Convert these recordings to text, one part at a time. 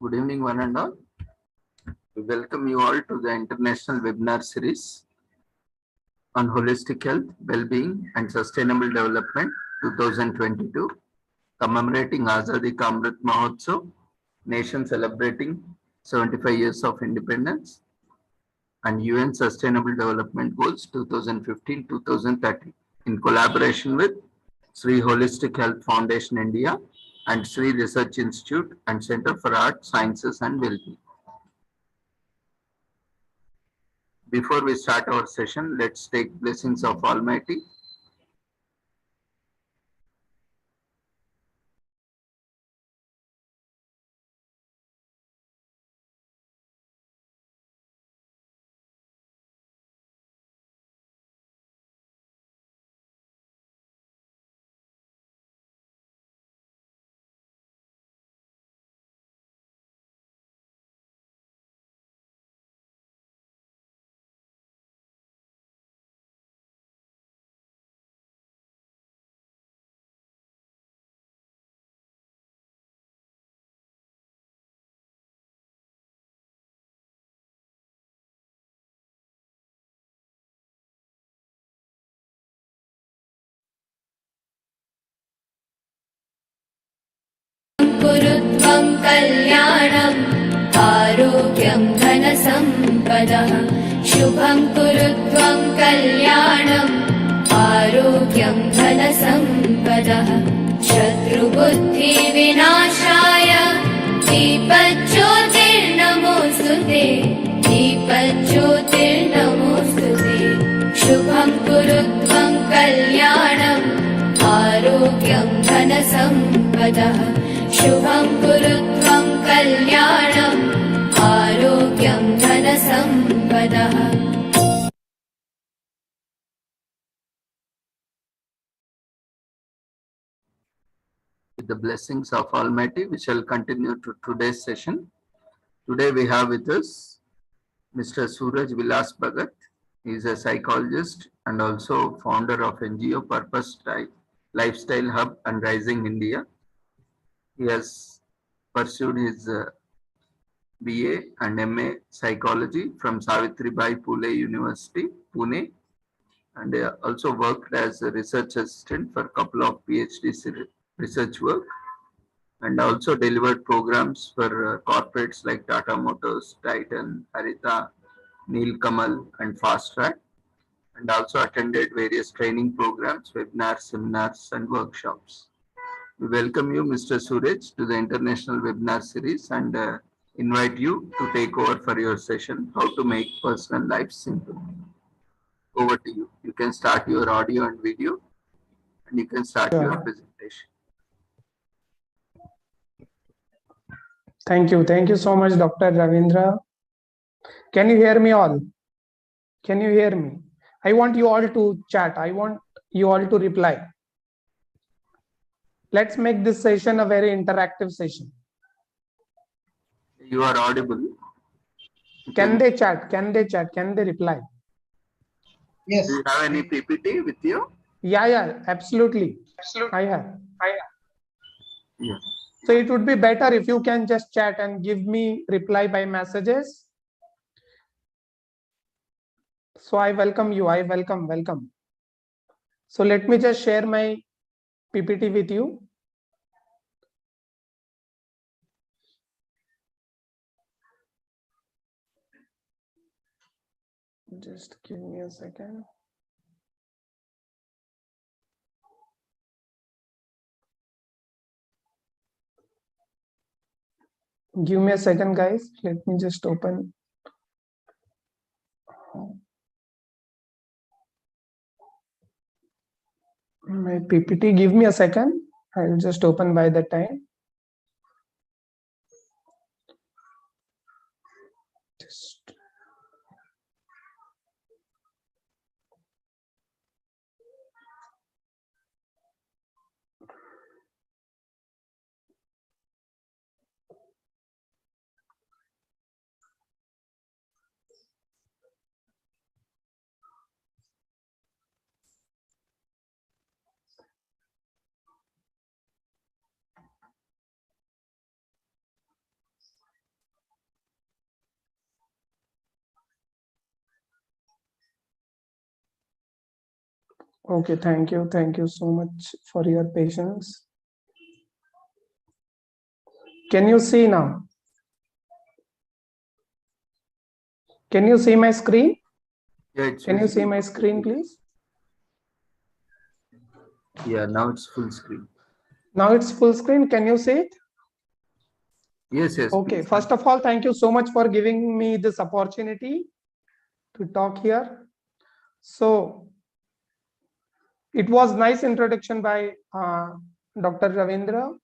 Good evening, one and all. We welcome you all to the international webinar series on holistic health, well-being, and sustainable development 2022, commemorating Azadi Ka Amrit Mahotsav, nation celebrating 75 years of independence, and UN Sustainable Development Goals 2015-2030, in collaboration with Sri Holistic Health Foundation India and Sri Research Institute and Center for Art, Sciences and Wellbeing. Before we start our session, let's take blessings of Almighty. कुरुत्वं कल्याणम् आरोग्यं धनसम्पदः शुभं कुरुत्वं कल्याणम् आरोग्यं धनसम्पदः शत्रुबुद्धिविनाशाय दीपज्योतिर्नमोऽस्तुते दीपज्योतिर्नमोऽस्तुते शुभं कुरुत्वं कल्याणम् आरोग्यं धनसम्पदः शुभं कुरुत्वं कल्याणम् आरोग्यं धनसम्पदः With the blessings of Almighty, we shall continue to today's session. Today we have with us Mr. Suraj Vilas Bhagat. He is a psychologist and also founder of NGO Purpose Lifestyle Hub and Rising India. He has pursued his BA and MA Psychology from Savitribai Phule University, Pune, and also worked as a research assistant for a couple of PhD research work, and also delivered programs for corporates like Tata Motors, Titan, Arita, Neil Kamal, and Fast Track, and also attended various training programs, webinars, seminars, and workshops. We welcome you, Mr. Suraj, to the international webinar series and invite you to take over for your session, How to Make Personal Life Simple. Over to you. You can start your audio and video, and you can start your presentation. Thank you. Thank you so much, Dr. Ravindra. Can you hear me all? Can you hear me? I want you all to chat. I want you all to reply. Let's make this session a very interactive session. You are audible. Can they chat? Can they chat? Can they reply? Yes. Do you have any PPT with you? Yeah, absolutely. I have. Yes. So it would be better if you can just chat and give me reply by messages. So I welcome you. I welcome. So let me just share my PPT with you. Just give me a second. Give me a second, guys. Let me just open. My PPT. Give me a second. I'll just open by the time. Just Okay, thank you. Thank you so much for your patience. Can you see now? Can you see my screen? Yeah, it's Can you see visible. my screen, please? Yeah, now it's full screen. Now it's full screen. Can you see it? Yes, yes. Okay, please. first of all, thank you so much for giving me this opportunity to talk here. So it was nice introduction by Dr. Ravindra.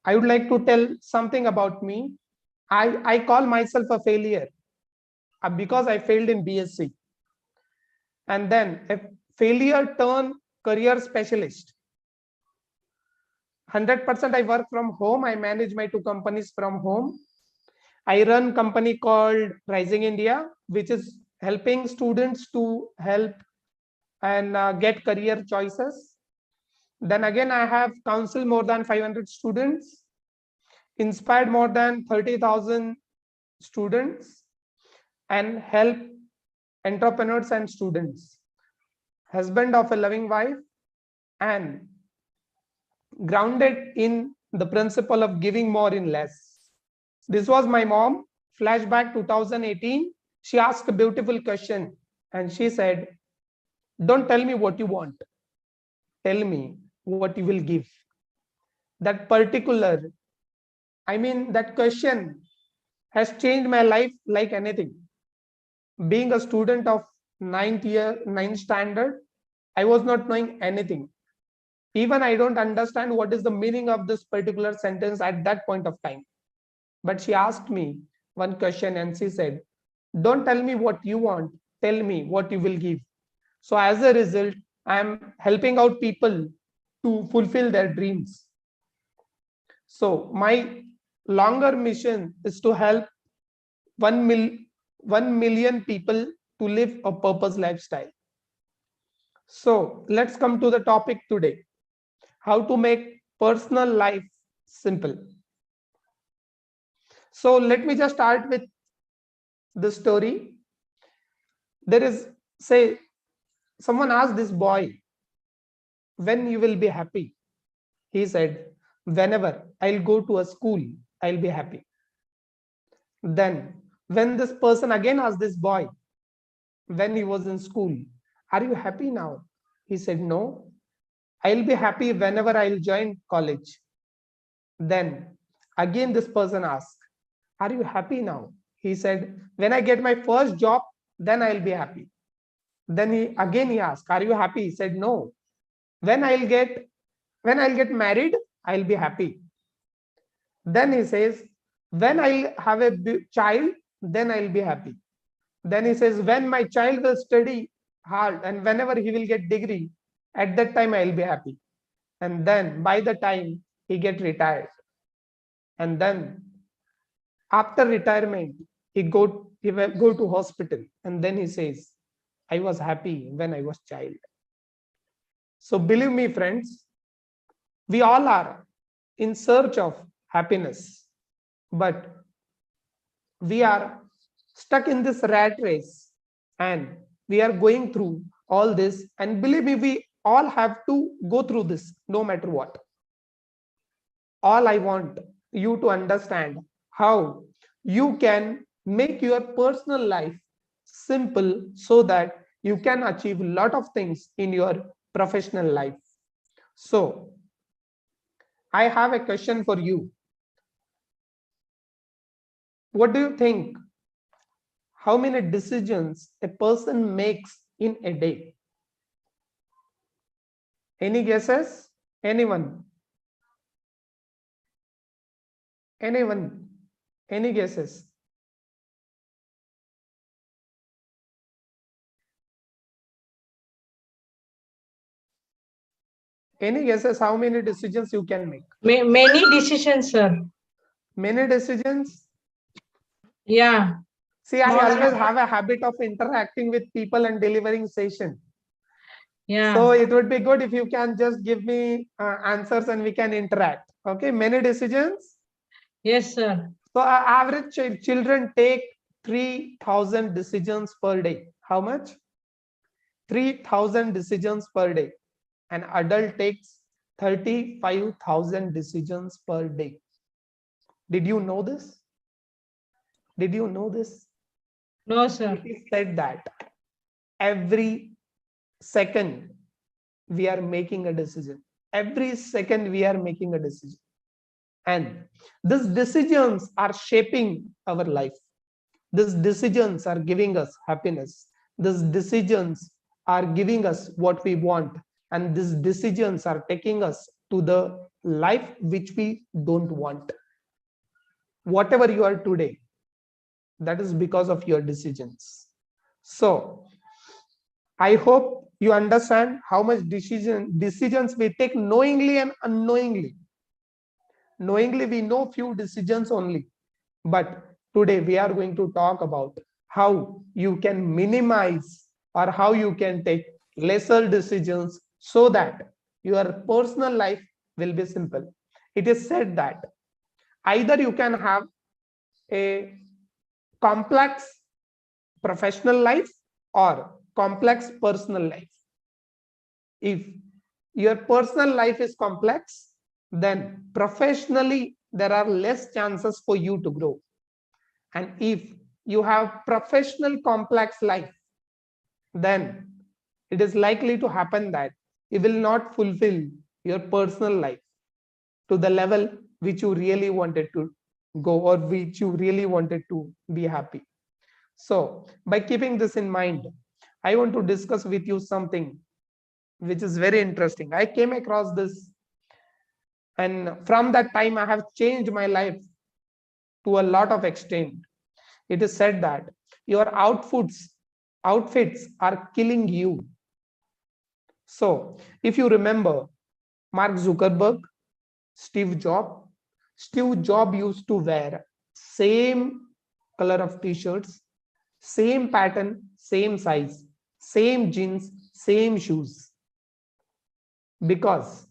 I would like to tell something about me. I call myself a failure because I failed in BSc. And then a failure turn career specialist. 100% I work from home. I manage my 2 companies from home. I run company called Rising India, which is helping students to help and get career choices. Then again, I have counseled more than 500 students, inspired more than 30,000 students, and help entrepreneurs and students. Husband of a loving wife and grounded in the principle of giving more in less. This was my mom. Flashback 2018. She asked a beautiful question and she said, "Don't tell me what you want. Tell me what you will give." That particular, that question has changed my life like anything. Being a student of 9th standard, I was not knowing anything. Even I don't understand what is the meaning of this particular sentence at that point of time. But she asked me one question and she said, "Don't tell me what you want, tell me what you will give." So as a result, I am helping out people to fulfill their dreams. So my longer mission is to help 1 million people to live a purpose lifestyle. So let's come to the topic today: how to make personal life simple. So let me just start with the story. There is, say, someone asked this boy, "When you will be happy?" He said, "Whenever I'll go to a school, I'll be happy." Then when this person again asked this boy, when he was in school, "Are you happy now?" He said, "No, I'll be happy whenever I'll join college." Then again this person asked, "Are you happy now?" He said, "When I get my first job, then I'll be happy." Then he asked, "Are you happy?" He said, "No, when I'll get married, I'll be happy." Then he says, "When I'll have a child, then I'll be happy." Then he says, "When my child will study hard and whenever he will get degree, at that time I'll be happy." And then by the time he get retired, and then after retirement, he will go to hospital, and then he says, "I was happy when I was child." So believe me, friends, we all are in search of happiness, but we are stuck in this rat race and we are going through all this. And believe me, we all have to go through this no matter what. All I want you to understand how you can make your personal life simple so that you can achieve a lot of things in your professional life. So I have a question for you. What do you think? How many decisions a person makes in a day? Any guesses? Anyone? Anyone? Any guesses? Any guesses how many decisions you can make? Many decisions, sir. Many decisions? Yeah. See, I More than- always have a habit of interacting with people and delivering session. Yeah. So it would be good if you can just give me answers and we can interact. Okay, many decisions. Yes, sir. So average children take 3,000 decisions per day. How much? 3,000 decisions per day. An adult takes 35,000 decisions per day. Did you know this? Did you know this? No, sir. It is said that every second we are making a decision. Every second we are making a decision. And these decisions are shaping our life. These decisions are giving us happiness. These decisions are giving us what we want. And these decisions are taking us to the life which we don't want. Whatever you are today, that is because of your decisions. So I hope you understand how much decisions we take knowingly and unknowingly. Knowingly, we know few decisions only, but today we are going to talk about how you can minimize or how you can take lesser decisions so that your personal life will be simple. It is said that either you can have a complex professional life or complex personal life. If your personal life is complex, then professionally there are less chances for you to grow. And if you have professional complex life, then it is likely to happen that you will not fulfill your personal life to the level which you really wanted to go or which you really wanted to be happy. So by keeping this in mind, I want to discuss with you something which is very interesting. I came across this, and from that time I have changed my life to a lot of extent. It is said that your outfits are killing you. So if you remember Mark Zuckerberg, Steve Jobs used to wear same color of t-shirts, same pattern, same size, same jeans, same shoes, because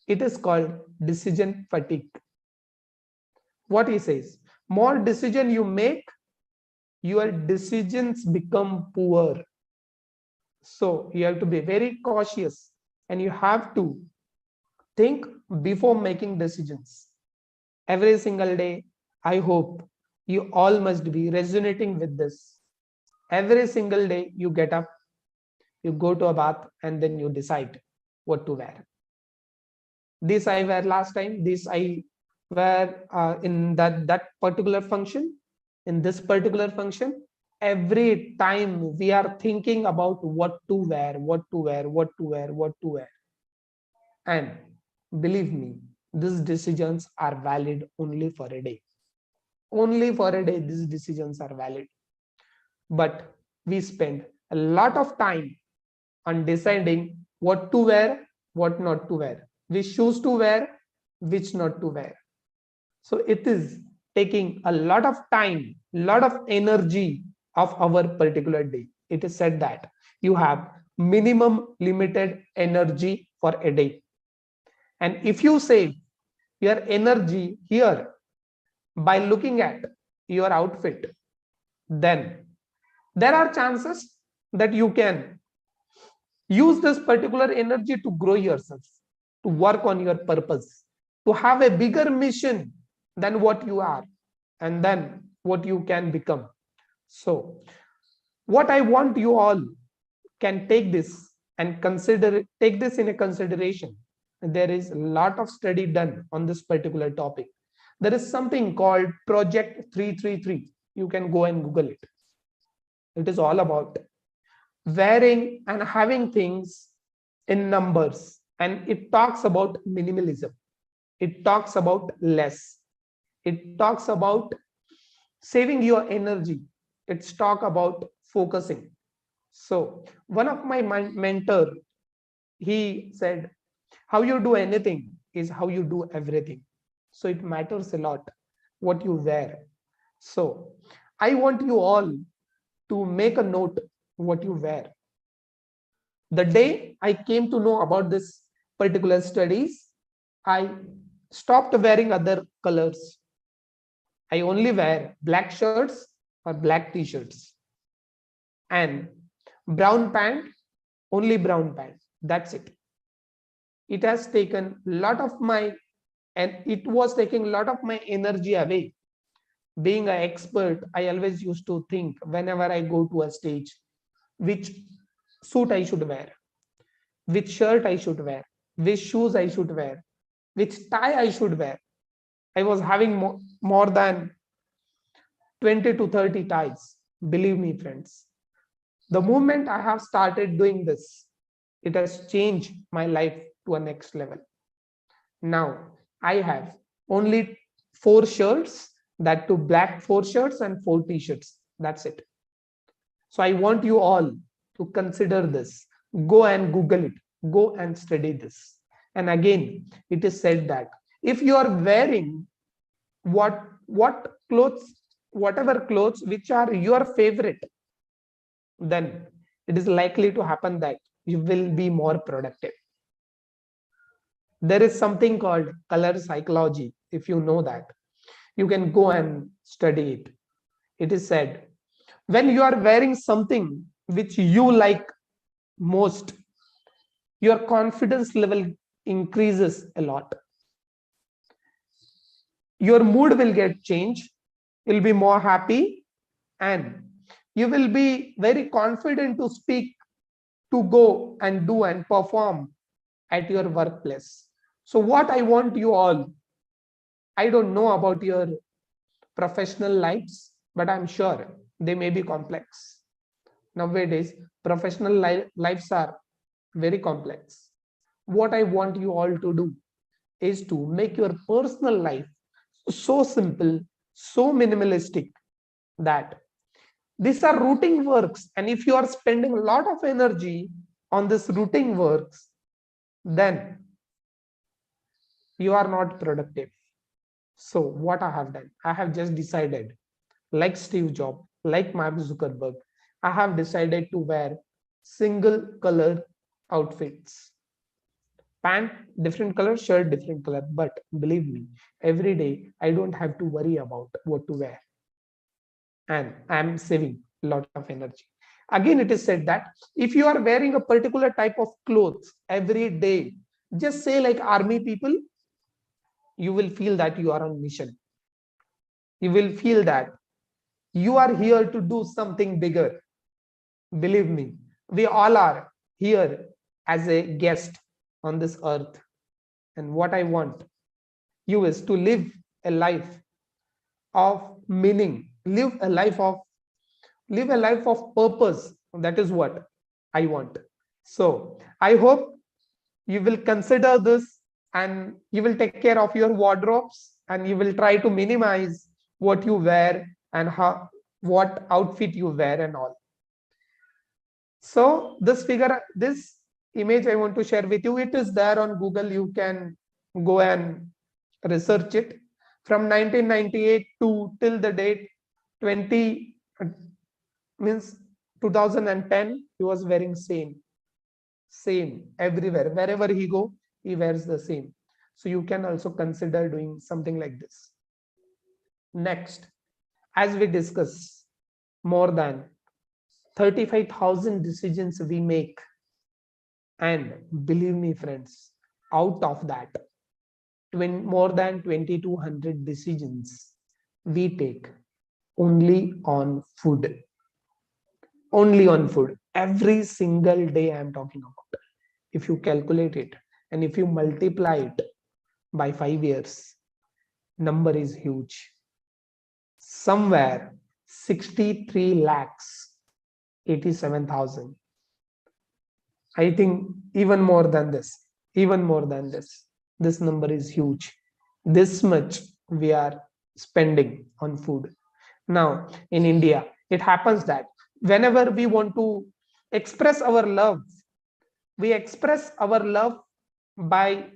it is called decision fatigue. What he says, more decision you make, your decisions become poor. So you have to be very cautious and you have to think before making decisions. Every single day, I hope you all must be resonating with this. Every single day you get up, you go to a bath, and then you decide what to wear. This I wear last time, this I wear in that particular function, in this particular function. Every time we are thinking about what to wear, what to wear, what to wear, what to wear. And believe me, these decisions are valid only for a day. Only for a day these decisions are valid. But we spend a lot of time on deciding what to wear, what not to wear, which shoes to wear, which not to wear. So it is taking a lot of time, lot of energy of our particular day. It is said that you have minimum limited energy for a day. And if you save your energy here by looking at your outfit, then there are chances that you can use this particular energy to grow yourself, to work on your purpose, to have a bigger mission than what you are and then what you can become. So what I want you all can take this and take this in a consideration. There is a lot of study done on this particular topic. There is something called Project 333. You can go and Google it. It is all about wearing and having things in numbers, and it talks about minimalism. It talks about less. It talks about saving your energy. It's talk about focusing. So one of my mentor, he said, how you do anything is how you do everything. So it matters a lot what you wear. So I want you all to make a note what you wear. The day I came to know about this particular studies, I stopped wearing other colors. I only wear black shirts or black t-shirts and brown pant only brown pants. That's it. It has taken a lot of my, and it was taking a lot of my energy away. Being an expert, I always used to think whenever I go to a stage, which suit I should wear, which shirt I should wear, which shoes I should wear, which tie I should wear. I was having more than 20 to 30 ties. Believe me, friends. The moment I have started doing this, it has changed my life to a next level. Now I have only 4 shirts, that too black 4 shirts and 4 t-shirts. That's it. So I want you all to consider this. Go and Google it. Go and study this. And again, it is said that if you are wearing what clothes, whatever clothes which are your favorite, then it is likely to happen that you will be more productive. There is something called color psychology. If you know that, you can go and study it. It is said when you are wearing something which you like most, your confidence level increases a lot. Your mood will get changed. You'll be more happy and you will be very confident to speak, to go and do and perform at your workplace. So what I want you all, I don't know about your professional lives, but I'm sure they may be complex. Nowadays, professional lives are very complex. What I want you all to do is to make your personal life so simple, so minimalistic that these are routine works. And if you are spending a lot of energy on this routine works, then you are not productive. So what I have done, I have just decided, like Steve Jobs, like Mark Zuckerberg, I have decided to wear single color outfits. Pant, different color, shirt, different color. But believe me, every day I don't have to worry about what to wear. And I'm saving a lot of energy. Again, it is said that if you are wearing a particular type of clothes every day, just say like army people, you will feel that you are on mission. You will feel that you are here to do something bigger. Believe me, we all are here as a guest on this earth. And what I want you is to live a life of meaning, live a life of purpose. That is what I want. So I hope you will consider this and you will take care of your wardrobes and you will try to minimize what you wear and what outfit you wear and all. So this image I want to share with you. It is there on Google. You can go and research it. From 1998 to till the date 2010, he was wearing same everywhere. Wherever he go, he wears the same. So you can also consider doing something like this. Next, as we discuss, more than 35,000 decisions we make, and believe me friends, out of that more than 2,200 decisions we take only on food. Only on food. Every single day I'm talking about. If you calculate it and if you multiply it by 5 years, number is huge. Somewhere 63 lakhs 87,000. I think even more than this. This number is huge. This much we are spending on food. Now in India, it happens that whenever we want to express our love, we express our love by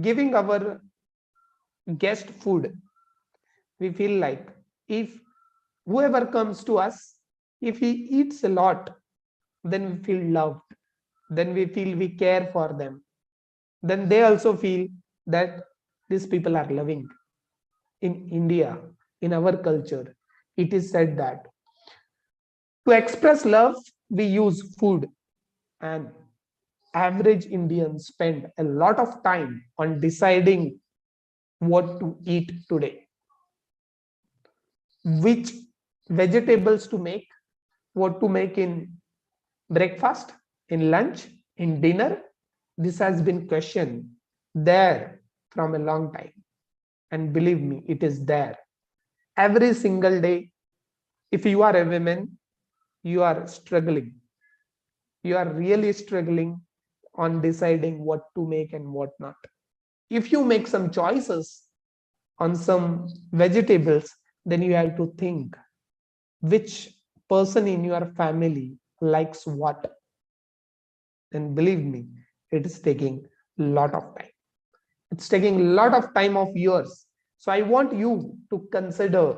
giving our guest food. We feel like if whoever comes to us, if he eats a lot, then we feel loved. Then we feel we care for them. Then they also feel that these people are loving. In India, in our culture, it is said that to express love, we use food. And average Indians spend a lot of time on deciding what to eat today, which vegetables to make, what to make in breakfast, in lunch, in dinner. This has been questioned there from a long time. And believe me, it is there. Every single day, if you are a woman, you are struggling. You are really struggling on deciding what to make and what not. If you make some choices on some vegetables, then you have to think which person in your family likes what. And believe me, it is taking a lot of time. It's taking a lot of time of yours. So I want you to consider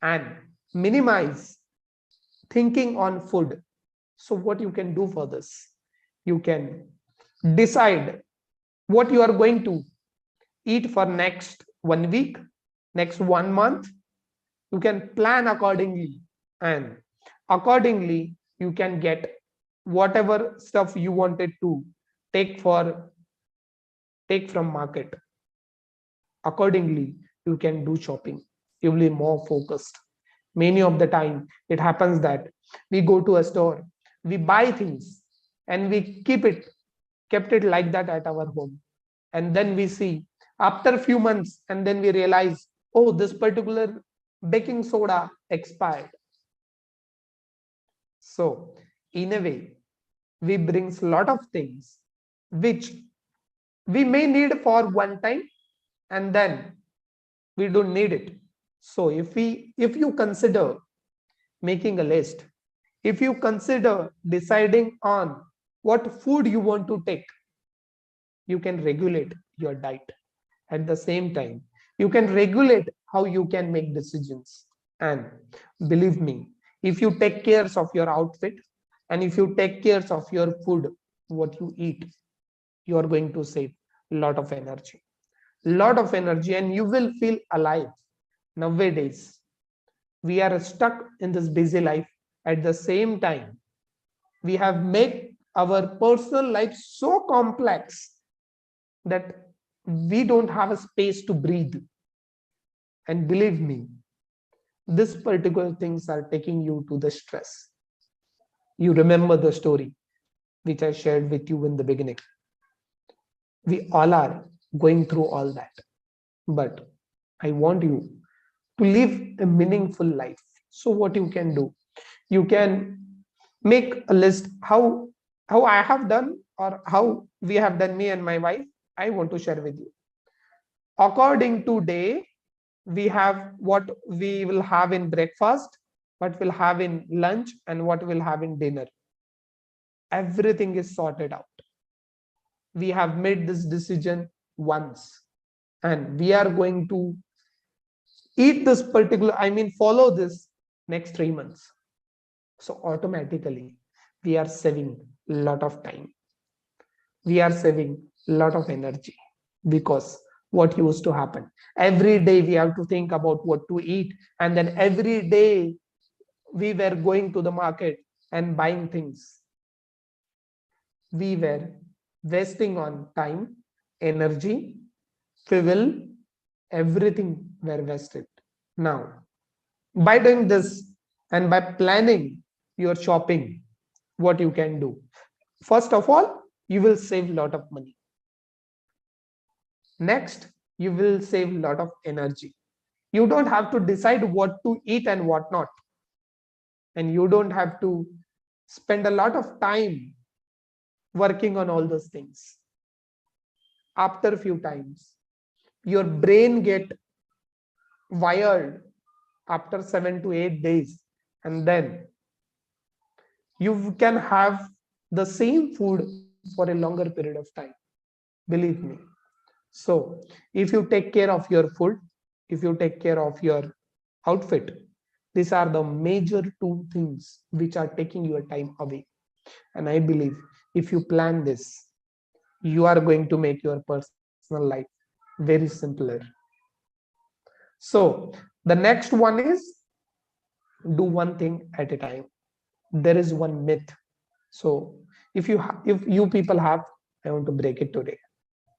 and minimize thinking on food. So what you can do for this? You can decide what you are going to eat for next 1 week, next 1 month. You can plan accordingly, and accordingly you can get whatever stuff you wanted to take from market. Accordingly you can do shopping. You will be more focused. Many of the time it happens that we go to a store, we buy things, and we kept it like that at our home, and then we see after a few months, and then we realize, oh, this particular baking soda expired. So in a way, we brings a lot of things which we may need for one time, and then we don't need it. So if you consider making a list, if you consider deciding on what food you want to take, you can regulate your diet. At the same time, you can regulate how you can make decisions. And believe me, if you take care of your outfit, and if you take care of your food, what you eat, you are going to save a lot of energy. And you will feel alive. Nowadays we are stuck in this busy life. At the same time, we have made our personal life so complex that we don't have a space to breathe. And believe me, this particular things are taking you to the stress. You remember the story which I shared with you in the beginning. We all are going through all that, but I want you to live a meaningful life. So what you can do, you can make a list how I have done, or how we have done, me and my wife. I want to share with you. According to day, we have what we will have in breakfast, what we'll have in lunch, and what we'll have in dinner. Everything is sorted out. We have made this decision once, and we are going to eat this particular, follow this next 3 months. So automatically we are saving a lot of time. We are saving a lot of energy, because what used to happen, every day we have to think about what to eat, and then every day we were going to the market and buying things. We were wasting on time, energy, fuel, everything were wasted. Now, by doing this and by planning your shopping, what you can do, first of all, you will save a lot of money. Next, you will save a lot of energy. You don't have to decide what to eat and what not, and you don't have to spend a lot of time working on all those things. After a few times, your brain get wired after 7 to 8 days, and then you can have the same food for a longer period of time. Believe me. So if you take care of your food, if you take care of your outfit, these are the major 2 things which are taking your time away. And I believe if you plan this, you are going to make your personal life very simpler. So the next one is, do one thing at a time. There is one myth. So If you people have, I want to break it today.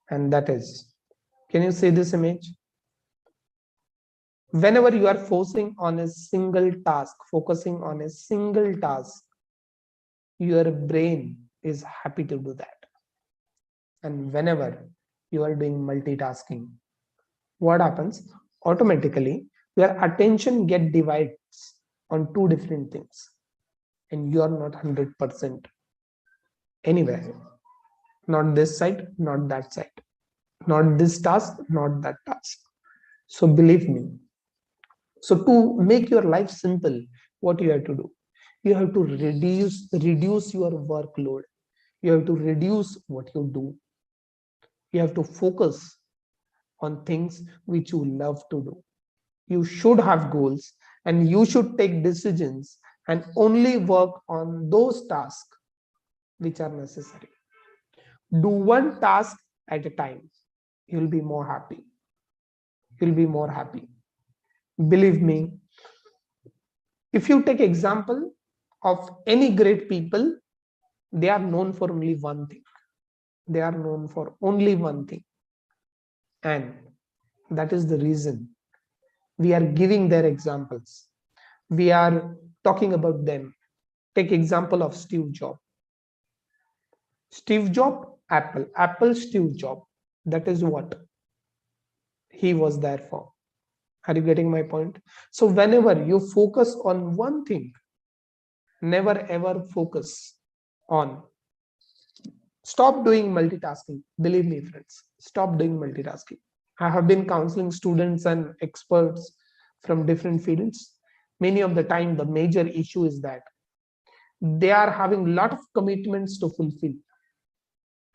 And that is, can you see this image? Whenever you are focusing on a single task, your brain is happy to do that. And whenever you are doing multitasking, what happens? Automatically, your attention get divided on two different things, and you are not 100% anywhere. Not this side, not that side, not this task, not that task. So believe me. So to make your life simple, what you have to do? You have to reduce your workload. You have to reduce what you do. You have to focus on things which you love to do. You should have goals and you should take decisions and only work on those tasks which are necessary. Do one task at a time. You'll be more happy. You'll be more happy. Believe me, if you take example of any great people, they are known for only one thing. They are known for only one thing. And that is the reason we are giving their examples. We are talking about them. Take example of Steve Jobs. Steve Jobs, Apple. Apple, Steve Jobs. That is what he was there for. Are you getting my point? So whenever you focus on one thing, never ever focus on. Stop doing multitasking. Believe me, friends, stop doing multitasking. I have been counseling students and experts from different fields. Many of the time, the major issue is that they are having a lot of commitments to fulfill.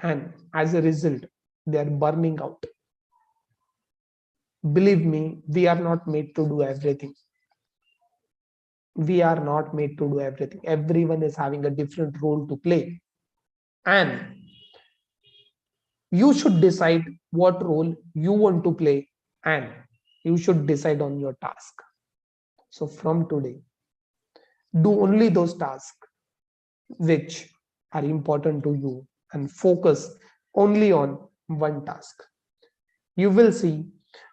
And as a result, they are burning out. Believe me, we are not made to do everything. We are not made to do everything. Everyone is having a different role to play. And you should decide what role you want to play, and you should decide on your task. So from today, do only those tasks which are important to you and focus only on one task. You will see,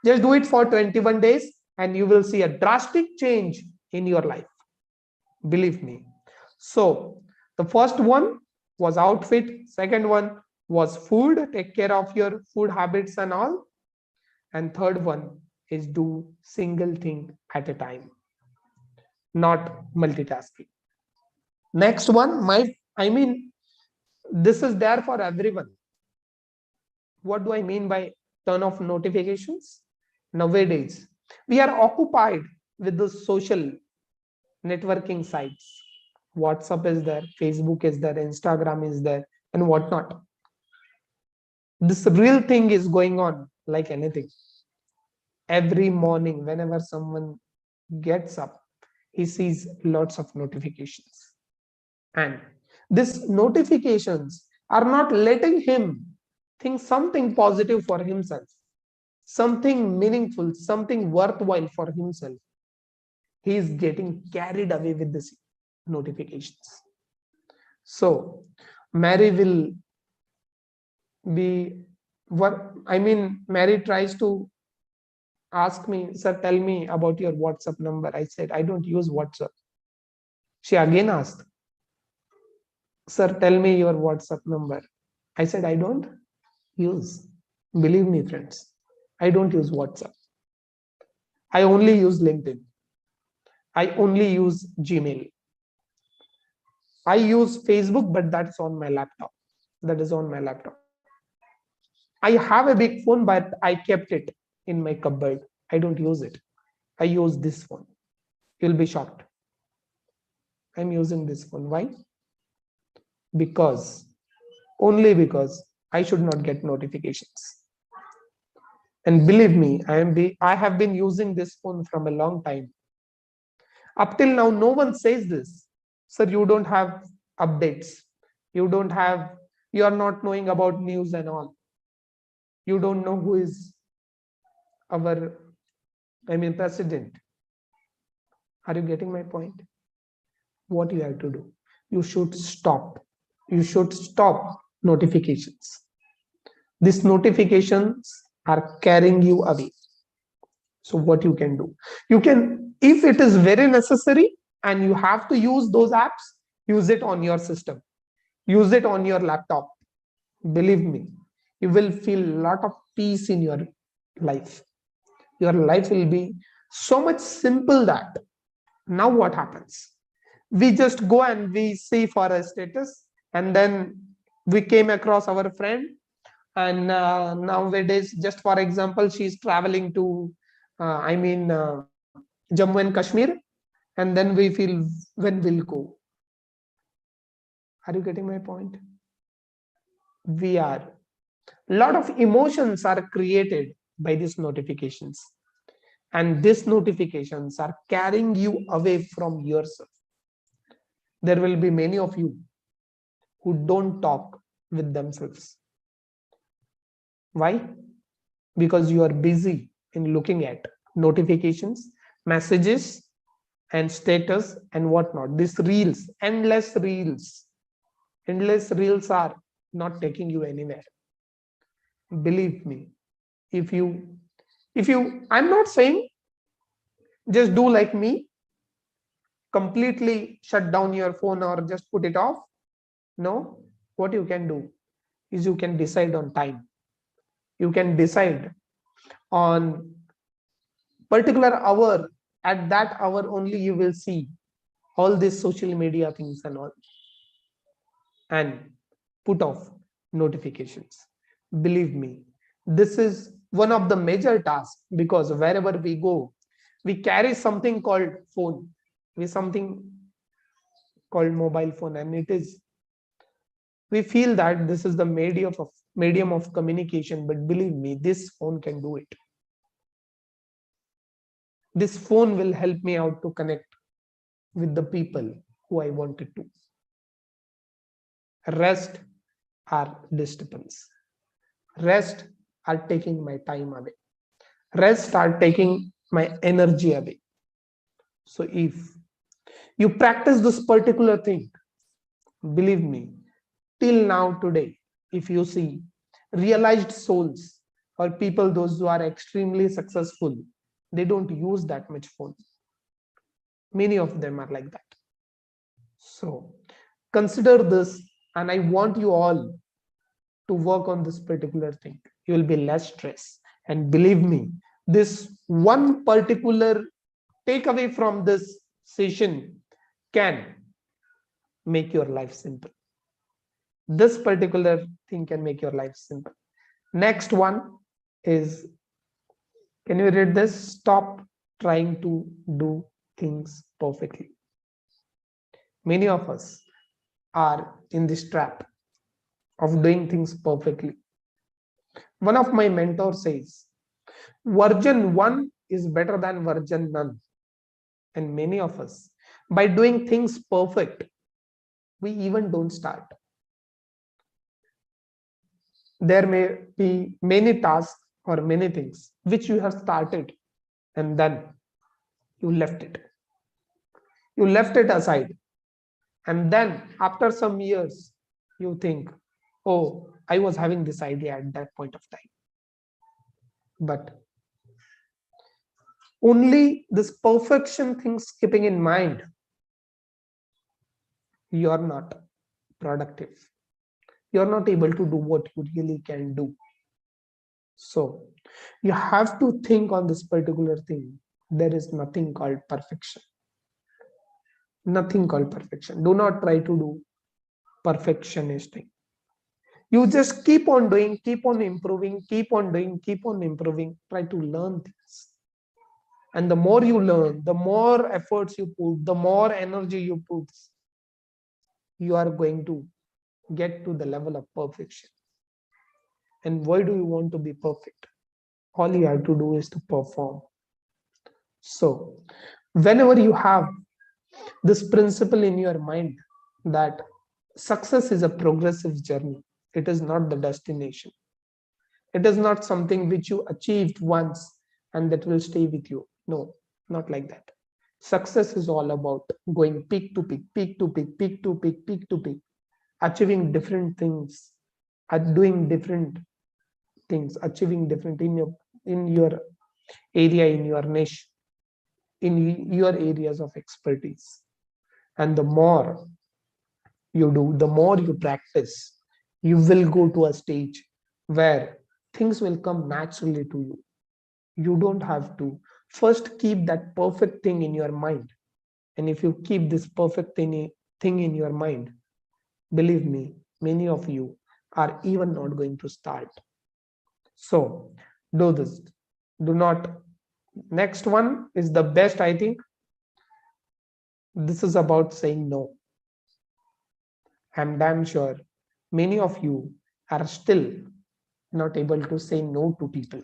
just do it for 21 days and you will see a drastic change in your life. Believe me. So the first one was outfit. Second one was food. Take care of your food habits and all. And third one is do single thing at a time, not multitasking. Next one, this is there for everyone. What do I mean by turn off notifications? Nowadays, we are occupied with the social networking sites. WhatsApp is there, Facebook is there, Instagram is there, and whatnot. This real thing is going on like anything. Every morning, whenever someone gets up, he sees lots of notifications. And these notifications are not letting him think something positive for himself, something meaningful, something worthwhile for himself. He is getting carried away with these notifications. So Mary will be Mary tries to ask me, sir, tell me about your WhatsApp number. I said, I don't use WhatsApp. She again asked, sir, tell me your WhatsApp number. I said, I don't use. Believe me, friends, I don't use WhatsApp. I only use LinkedIn. I only use Gmail. I use Facebook, but that's on my laptop. That is on my laptop. I have a big phone, but I kept it in my cupboard. I don't use it. I use this phone. You'll be shocked. I'm using this phone. Why? Only because I should not get notifications. And believe me, I have been using this phone from a long time. Up till now, no one says this. Sir, you don't have updates. You are not knowing about news and all. You don't know who is our, president. Are you getting my point? What you have to do? You should stop. you should stop notifications. These notifications are carrying you away. So what you can do, you can, if it is very necessary and you have to use those apps, use it on your system, use it on your laptop. Believe me, you will feel a lot of peace in your life. Your life will be so much simple. That now what happens, we just go and we see for a status, and then we came across our friend, and nowadays, just for example, she's traveling to Jammu and Kashmir, and then we feel, when will go. Are you getting my point? We are, a lot of emotions are created by these notifications, and these notifications are carrying you away from yourself. There will be many of you who don't talk with themselves. Why? Because you are busy in looking at notifications, messages, and status and whatnot. These reels, endless reels are not taking you anywhere. Believe me, if you, I'm not saying just do like me, completely shut down your phone or just put it off. No, what you can do is you can decide on time. You can decide on particular hour. At that hour only you will see all these social media things and all, and put off notifications. Believe me, this is one of the major tasks, because wherever we go, we carry something called phone, with something called mobile phone, and it is, we feel that this is the medium of communication, but believe me, this phone can do it. This phone will help me out to connect with the people who I wanted to. Rest are disturbance. Rest are taking my time away. Rest are taking my energy away. So if you practice this particular thing, believe me, till now today, if you see realized souls or people, those who are extremely successful, they don't use that much phone. Many of them are like that. So consider this, and I want you all to work on this particular thing. You will be less stressed, and believe me, this one particular takeaway from this session can make your life simple. This particular thing can make your life simple. Next one is, can you read this? Stop trying to do things perfectly. Many of us are in this trap of doing things perfectly. One of my mentors says, version 1 is better than version none. And many of us, by doing things perfect, we even don't start. There may be many tasks or many things which you have started, and then you left it. You left it aside. And then after some years, you think, oh, I was having this idea at that point of time. But only this perfection things keeping in mind, you are not productive. You are not able to do what you really can do. So you have to think on this particular thing. There is nothing called perfection. Nothing called perfection. Do not try to do perfectionist thing. You just keep on doing, keep on improving, keep on doing, keep on improving. Try to learn things. And the more you learn, the more efforts you put, the more energy you put, you are going to get to the level of perfection. And why do you want to be perfect? All you have to do is to perform. So whenever you have this principle in your mind that success is a progressive journey, it is not the destination. It is not something which you achieved once and that will stay with you. No, not like that. Success is all about going peak to peak, peak to peak, peak to peak, peak to peak. achieving different things, doing different things, achieving different in your area, in your niche, in your areas of expertise. And the more you do, the more you practice, you will go to a stage where things will come naturally to you. You don't have to first keep that perfect thing in your mind. And if you keep this perfect thing in your mind, believe me, many of you are even not going to start. So do this. Do not. Next one is the best, I think. This is about saying no. I'm damn sure many of you are still not able to say no to people.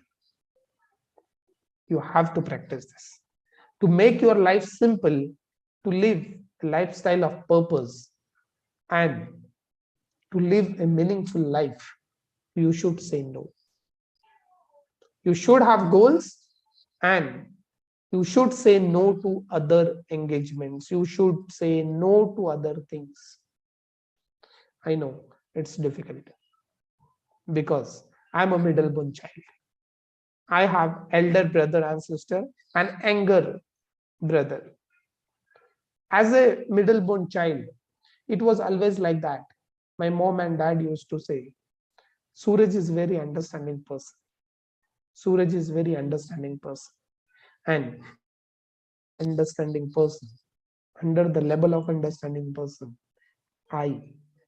You have to practice this to make your life simple, to live a lifestyle of purpose, and to live a meaningful life. You should say no. You should have goals, and you should say no to other engagements. You should say no to other things. I know it's difficult because I'm a middle born child. I have elder brother and sister and younger brother. As a middle born child, it was always like that. My mom and dad used to say, Suraj is very understanding person. Suraj is very understanding person. And understanding person, under the level of understanding person, I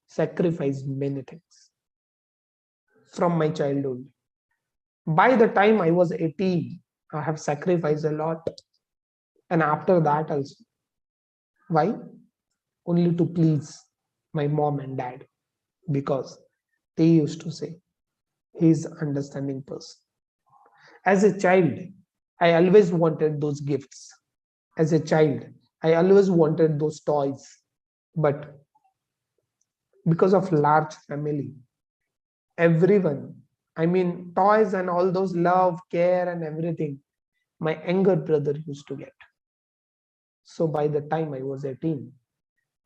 sacrificed many things from my childhood. By the time I was 18, I have sacrificed a lot. And after that also. Why? Only to please my mom and dad. Because they used to say, he's an understanding person. As a child, I always wanted those gifts. As a child, I always wanted those toys. But because of large family, everyone, I mean, toys and all those love, care, and everything, my younger brother used to get. So by the time I was 18,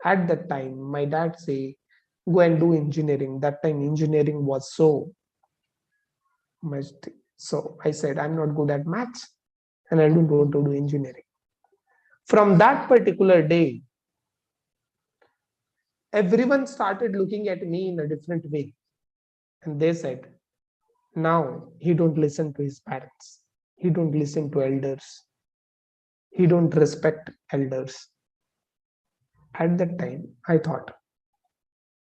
at that time, my dad say, go and do engineering. That time engineering was so much. So I said, I'm not good at maths and I don't want to do engineering. From that particular day, everyone started looking at me in a different way. And they said, now he don't listen to his parents. He don't listen to elders. He don't respect elders. At that time, I thought,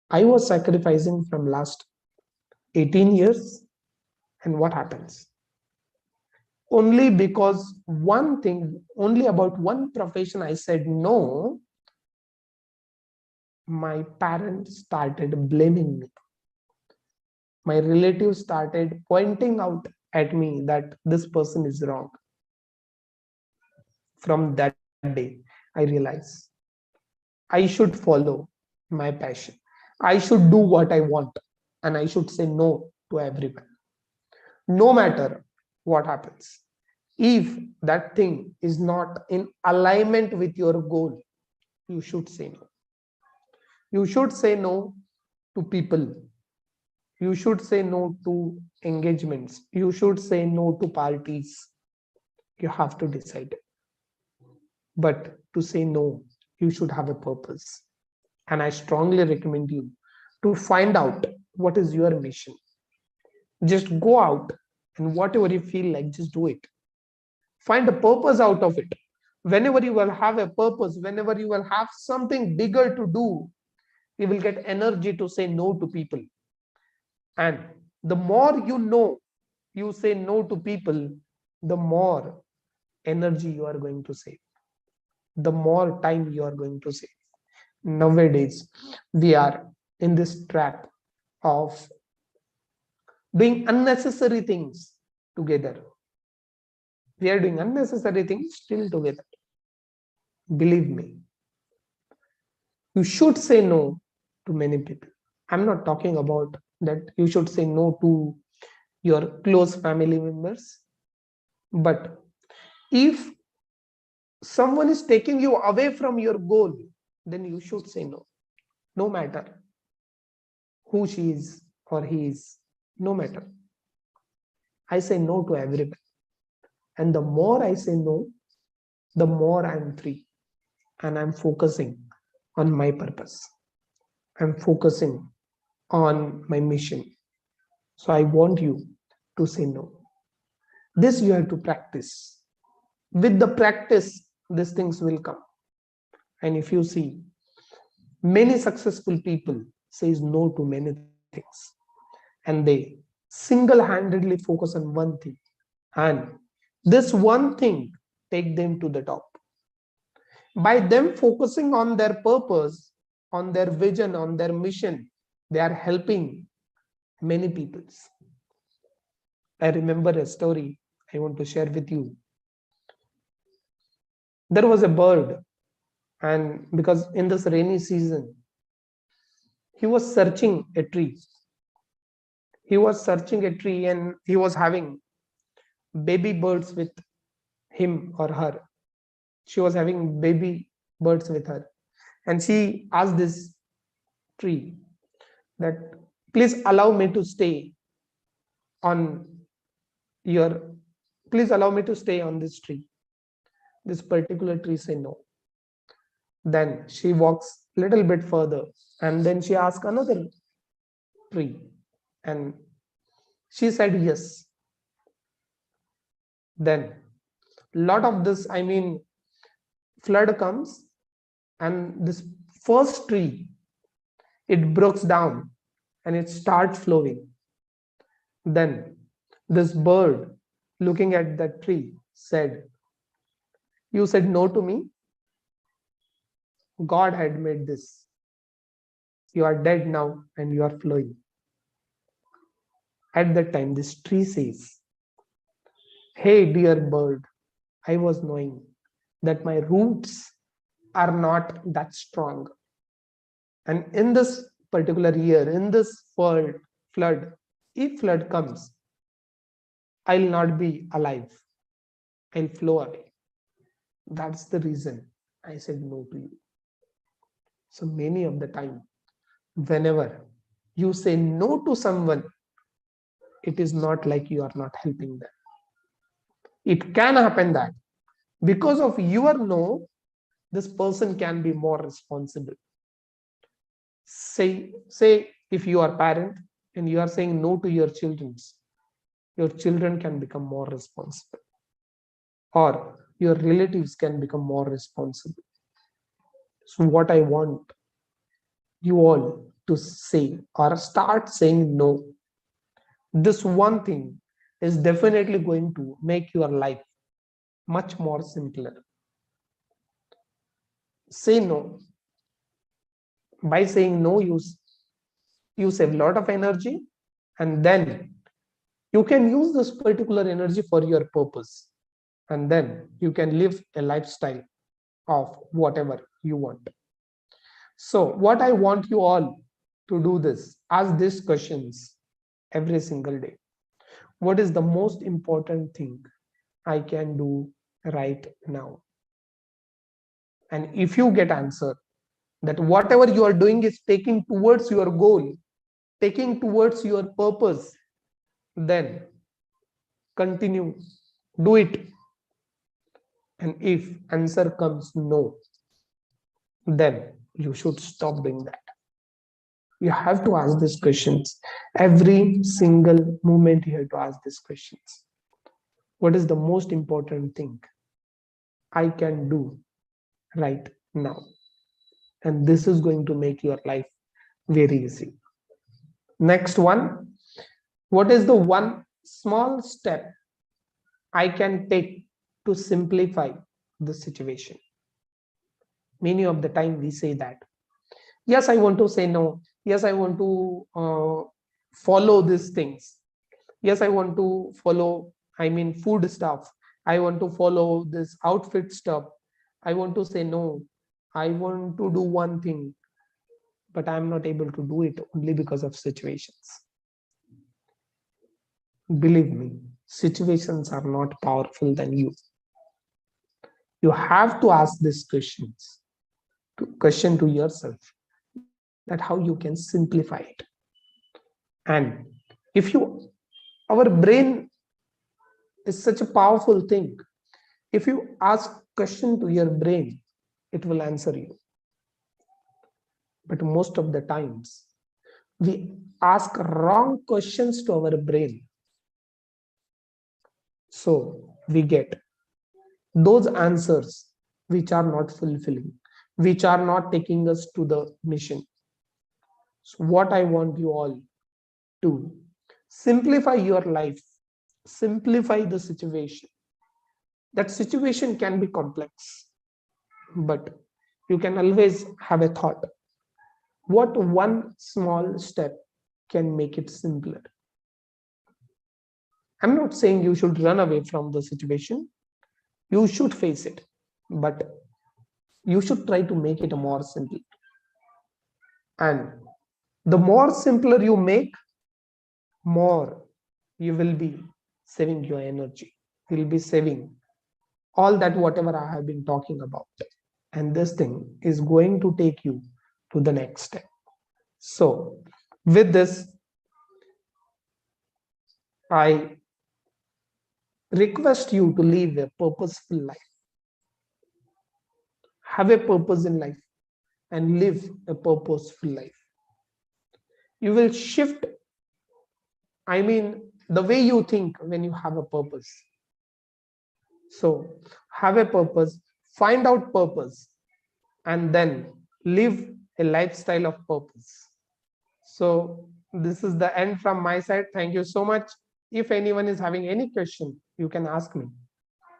I was sacrificing from last 18 years. And what happens? Only because one thing, only about one profession I said no, my parents started blaming me. My relatives started pointing out at me that this person is wrong. From that day, I realized I should follow my passion. I should do what I want, and I should say no to everyone. No matter what happens. If that thing is not in alignment with your goal, you should say no. You should say no to people. You should say no to engagements. You should say no to parties. You have to decide. But to say no, you should have a purpose. And I strongly recommend you to find out what is your mission. Just go out and whatever you feel like, just do it. Find a purpose out of it. Whenever you will have a purpose, whenever you will have something bigger to do, you will get energy to say no to people. And the more you know, you say no to people, the more energy you are going to save, the more time you are going to save. Nowadays, we are in this trap of doing unnecessary things together. We are doing unnecessary things still together. Believe me, you should say no to many people. I'm not talking about that you should say no to your close family members. But if someone is taking you away from your goal, then you should say no, no matter. who she is or he is, no matter. I say no to everyone. And the more I say no, the more I'm free. And I'm focusing on my purpose. I'm focusing on my mission. So I want you to say no. This you have to practice. With the practice, these things will come. And if you see, many successful people says no to many things. And they single-handedly focus on one thing. And this one thing take them to the top. By them focusing on their purpose, on their vision, on their mission, they are helping many people. I remember a story I want to share with you. There was a bird, and because in this rainy season, he was searching a tree. He was searching a tree and he was having baby birds with him or her. She was having baby birds with her. And she asked this tree that, please allow me to stay on please allow me to stay on this tree. This particular tree said no. Then she walks a little bit further and then she asks another tree and she said yes. Then lot of this, flood comes and this first tree, it breaks down and it starts flowing. Then this bird looking at that tree said, you said no to me. God had made this. You are dead now and you are flowing. At that time, this tree says, hey, dear bird, I was knowing that my roots are not that strong. And in this particular year, in this flood, if flood comes, I'll not be alive. I'll flow away. That's the reason I said no to you. So many of the time, whenever you say no to someone, it is not like you are not helping them. It can happen that because of your no, this person can be more responsible. Say if you are a parent and you are saying no to your children can become more responsible, or your relatives can become more responsible. So what I want you all to say or start saying no. This one thing is definitely going to make your life much more simpler. Say no. By saying no, you save a lot of energy, and then you can use this particular energy for your purpose, and then you can live a lifestyle of whatever you want. So what I want you all to do this, ask these questions every single day. What is the most important thing I can do right now? And if you get answer that whatever you are doing is taking towards your goal, taking towards your purpose, then continue, do it. And if answer comes no, then you should stop doing that. You have to ask these questions. Every single moment you have to ask these questions. What is the most important thing I can do right now? And this is going to make your life very easy. Next one, what is the one small step I can take to simplify the situation? Many of the time we say that, yes, I want to say no. Yes, I want to follow these things. Yes, I want to follow, food stuff. I want to follow this outfit stuff. I want to say no. I want to do one thing, but I'm not able to do it only because of situations. Believe me, situations are not powerful than you. You have to ask these question to yourself, that how you can simplify it. And if you, our brain is such a powerful thing. If you ask question to your brain, it will answer you. But most of the times, we ask wrong questions to our brain. So we get those answers which are not fulfilling, which are not taking us to the mission. So what I want you all to simplify your life, simplify the situation. That situation can be complex, but you can always have a thought. What one small step can make it simpler? I'm not saying you should run away from the situation. You should face it, but you should try to make it more simple. And the more simpler you make, more you will be saving your energy. You will be saving all that whatever I have been talking about. And this thing is going to take you to the next step. So with this, I request you to live a purposeful life. Have a purpose in life and live a purposeful life. You will shift, I mean, the way you think when you have a purpose. So have a purpose, find out purpose, and then live a lifestyle of purpose. So this is the end from my side. Thank you so much. If anyone is having any question, you can ask me.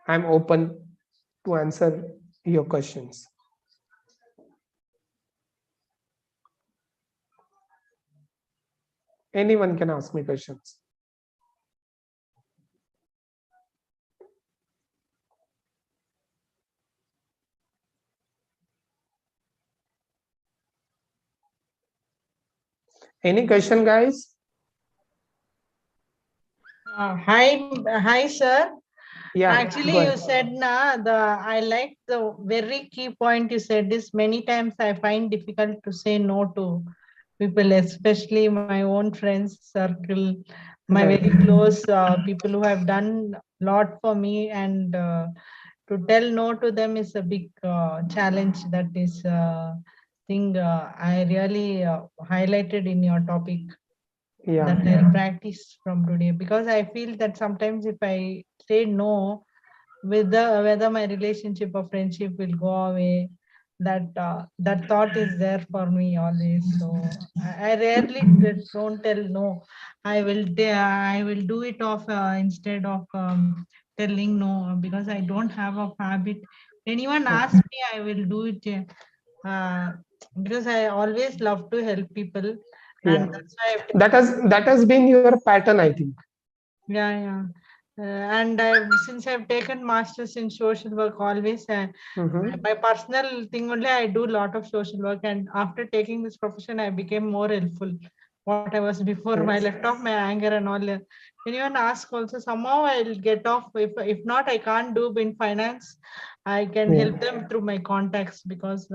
I'm open to answer your questions. Anyone can ask me questions. Any question, guys? Hi, sir. Yeah. Actually, go you ahead. said I like the very key point you said is many times I find difficult to say no to people, especially my own friends circle, my Right. very close people who have done a lot for me, and to tell no to them is a big challenge. That is thing I really highlighted in your topic. Yeah. That I'll practice from today, because I feel that sometimes if I say no, whether my relationship or friendship will go away, that thought is there for me always. So I rarely don't tell no. I will do it off instead of telling no, because I don't have a habit. Anyone asks me, I will do it because I always love to help people. Yeah. And that's why That has been your pattern, I think. yeah. And since I've taken masters in social work, always Mhm. my personal thing only, I do a lot of social work. And after taking this profession, I became more helpful. What I was before, I Yes. left off my anger and all. Anyone ask also, somehow I'll get off. If not, I can't do in finance. I can Yeah. help them through my contacts, because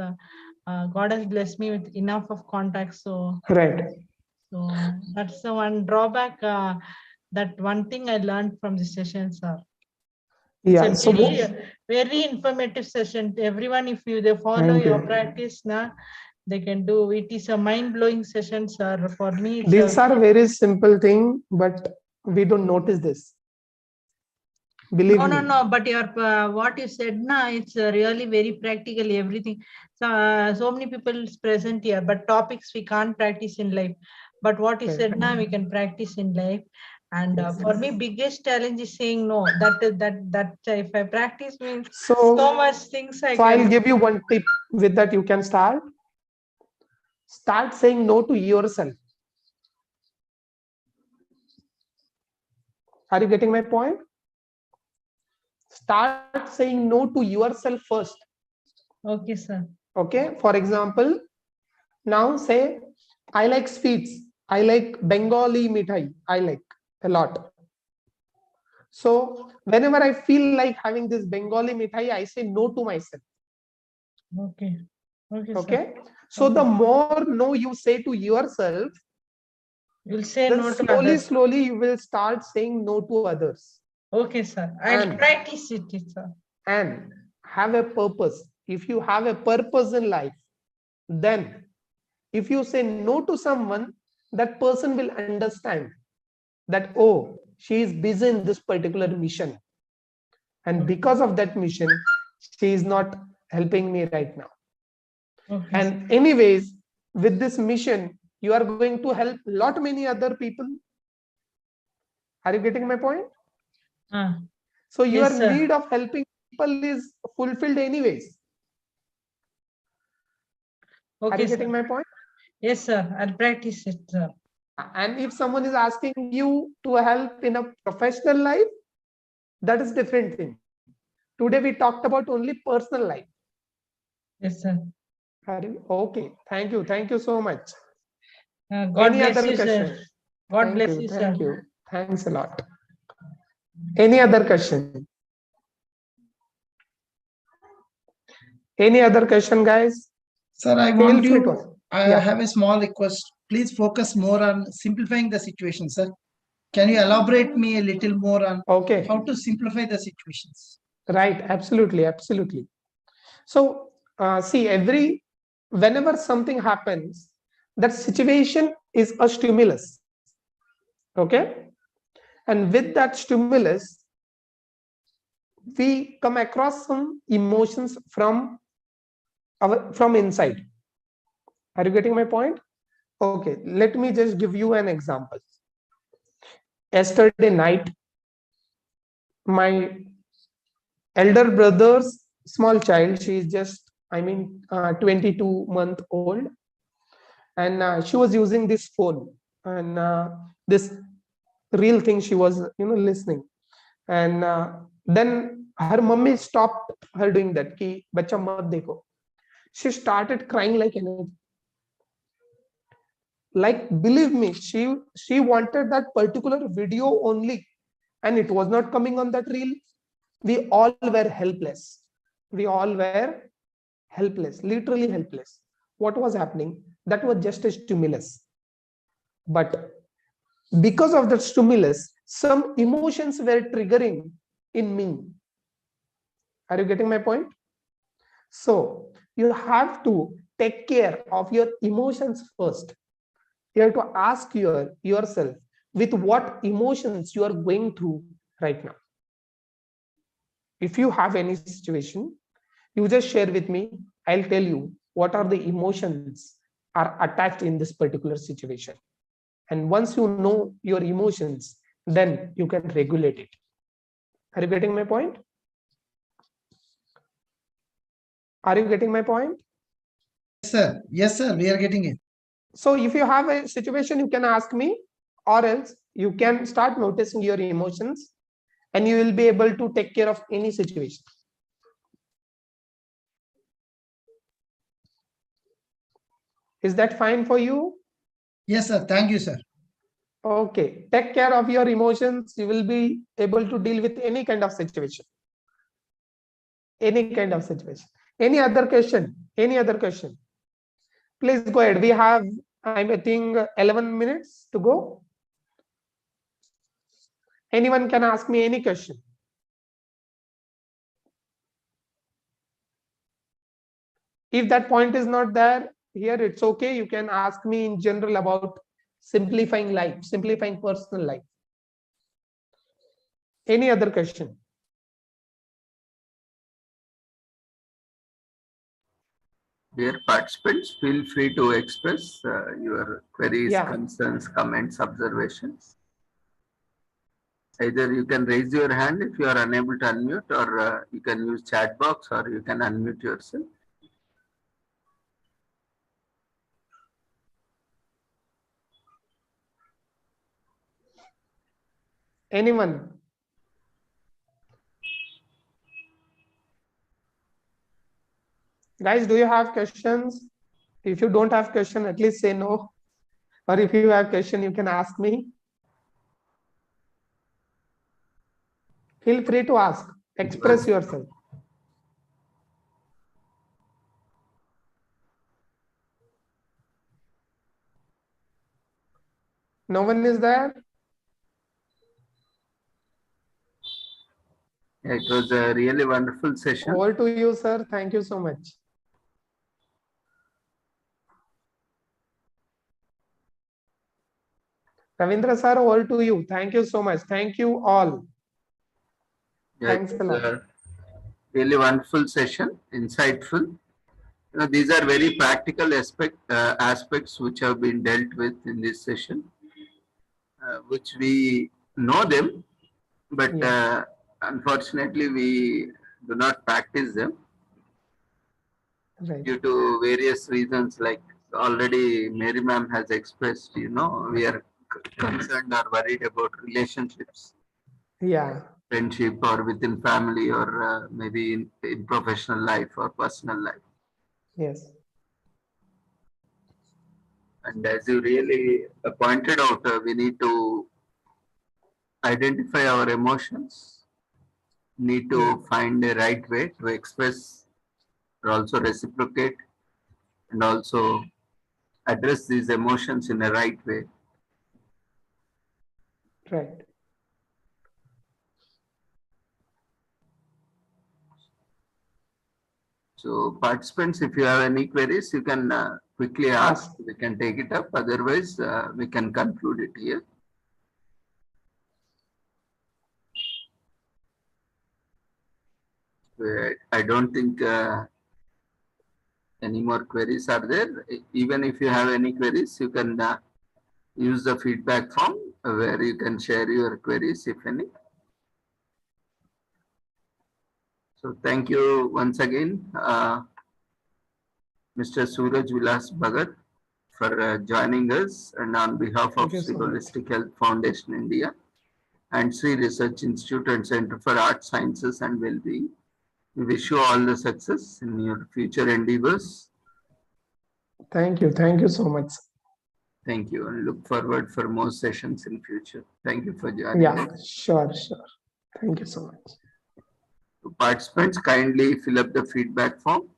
God has blessed me with enough of contacts. So Right. that's the one drawback. That one thing I learned from the session, sir. It's Yeah. a So very informative session. Everyone, if they follow thank your you. practice, they can do. It is a mind blowing session, sir. For me, it's These are very simple thing, but we don't notice this. Believe me. no. But your what you said, it's really very practical. Everything. So many people is present here, but topics we can't practice in life. But what you Right. said we can practice in life. And Yes. for me, biggest challenge is saying no. That if I practice means So, so much things I so I'll can. give you one tip. With that, you can start. Start saying no to yourself. Are you getting my point? Start saying no to yourself first. Okay, sir. Okay. For example, now say, I like sweets. I like Bengali mithai. I like a lot. So whenever I feel like having this Bengali mithai, I say no to myself. Okay. Okay, sir. Okay. So the more no you say to yourself, You'll say then no to slowly, others. slowly you will start saying no to others. Okay, sir. I'll And- practice it, sir. And have a purpose. If you have a purpose in life, then if you say no to someone, that person will understand that, oh, she is busy in this particular mission. And because of that mission, she is not helping me right now. Okay. And anyways, with this mission, you are going to help lot many other people. Are you getting my point? Ah, So your yes, sir. need of helping people is fulfilled anyways. Are Okay, you getting sir. my point? Yes, sir. I'll practice it, sir. And if someone is asking you to help in a professional life, that is different thing. Today we talked about only personal life. Yes, sir. Okay, thank you. Thank you so much. God Any bless other you, question? sir. God Thank bless you. you, sir. Thank you. Thanks a lot. Any other question? Any other question, guys? Sir, I Feel want free you, to. I Yeah. have a small request. Please focus more on simplifying the situation, sir. Can you elaborate me a little more on Okay. how to simplify the situations? Right. Absolutely. Absolutely. So, see, whenever something happens, that situation is a stimulus. Okay. And with that stimulus, we come across some emotions from inside. Are you getting my point? Okay, let me just give you an example. Yesterday night, my elder brother's small child, she is just 22-month old, and she was using this phone, and this real thing she was listening, and then her mummy stopped her doing that ki bacha mat dekho. She started crying like anything. Like, believe me, she wanted that particular video only, and it was not coming on that reel. We all were helpless. We all were helpless, literally helpless. What was happening? That was just a stimulus, but because of that stimulus, some emotions were triggering in me. Are you getting my point? So you have to take care of your emotions first. You have to ask yourself with what emotions you are going through right now. If you have any situation, you just share with me. I'll tell you what are the emotions are attached in this particular situation. And once you know your emotions, then you can regulate it. Are you getting my point? Are you getting my point? Yes, sir. Yes, sir. We are getting it. So if you have a situation, you can ask me, or else you can start noticing your emotions, and you will be able to take care of any situation. Is that fine for you? Yes, sir. Thank you, sir. Okay. Take care of your emotions. You will be able to deal with any kind of situation. Any kind of situation. Any other question? Any other question? Please go ahead. We have, I think, 11 minutes to go. Anyone can ask me any question. If that point is not there here, it's okay. You can ask me in general about simplifying life, simplifying personal life. Any other question? Dear participants, feel free to express your queries, Yeah. concerns, comments, observations. Either you can raise your hand if you are unable to unmute, or you can use chat box, or you can unmute yourself. Anyone? Guys, do you have questions? If you don't have question, at least say no. Or if you have question, you can ask me. Feel free to ask. Express yourself. No one is there? It was a really wonderful session. Over to you, sir. Thank you so much. Ravindra sir, over to you. Thank you so much. Thank you all. Yeah, Thanks it a was lot. a really wonderful session, insightful. These are very practical aspects which have been dealt with in this session, which we know them, but Yeah. unfortunately we do not practice them Right. due to various reasons, like already Mary ma'am has expressed. We are concerned or worried about relationships, Yeah. friendship, or within family, or maybe in professional life or personal life. Yes. And as you really pointed out, we need to identify our emotions, need to Yeah. find a right way to express or also reciprocate, and also address these emotions in a right way. Right. So participants, if you have any queries, you can quickly ask. Ask. We can take it up. Otherwise, we can conclude it here. I don't think any more queries are there. Even if you have any queries, you can use the feedback form where you can share your queries, if any. So thank you once again, Mr. Suraj Vilas Bhagat, for joining us, and on behalf of Thank you Sri so much. Holistic Health Foundation India and Sri Research Institute and Center for Art Sciences and Wellbeing, we wish you all the success in your future endeavors. Thank you. Thank you so much. Thank you, and look forward for more sessions in future. Thank you for joining Yeah, us. sure, sure. Thank you so much. To participants, kindly fill up the feedback form.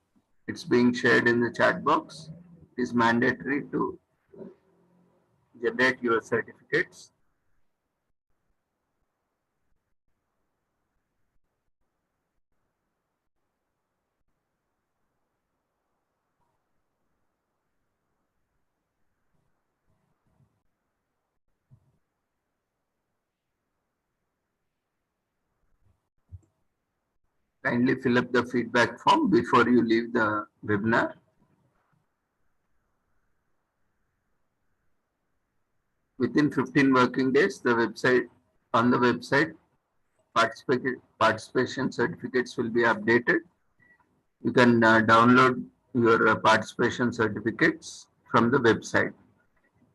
It's being shared in the chat box. It is mandatory to generate your certificates. Kindly fill up the feedback form before you leave the webinar. Within 15 working days, on the website, participation certificates will be updated. You can download your participation certificates from the website.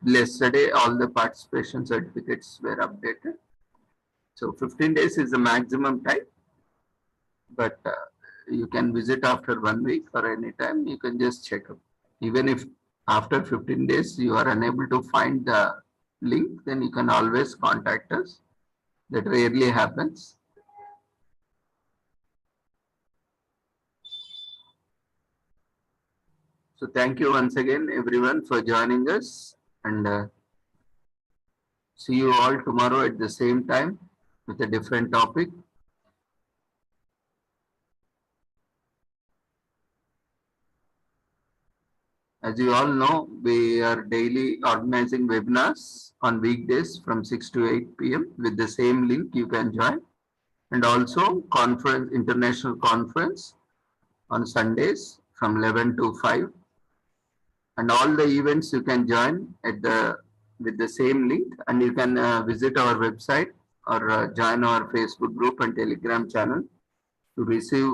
Yesterday, all the participation certificates were updated. So 15 days is the maximum time, but you can visit after 1 week or any time. You can just check up. Even if after 15 days you are unable to find the link, then you can always contact us. That rarely happens. So thank you once again, everyone, for joining us, and see you all tomorrow at the same time with a different topic. As you all know, we are daily organizing webinars on weekdays from 6 to 8 p.m. with the same link you can join, and also international conference on Sundays from 11 to 5, and all the events you can join with the same link, and you can visit our website or join our Facebook group and Telegram channel to receive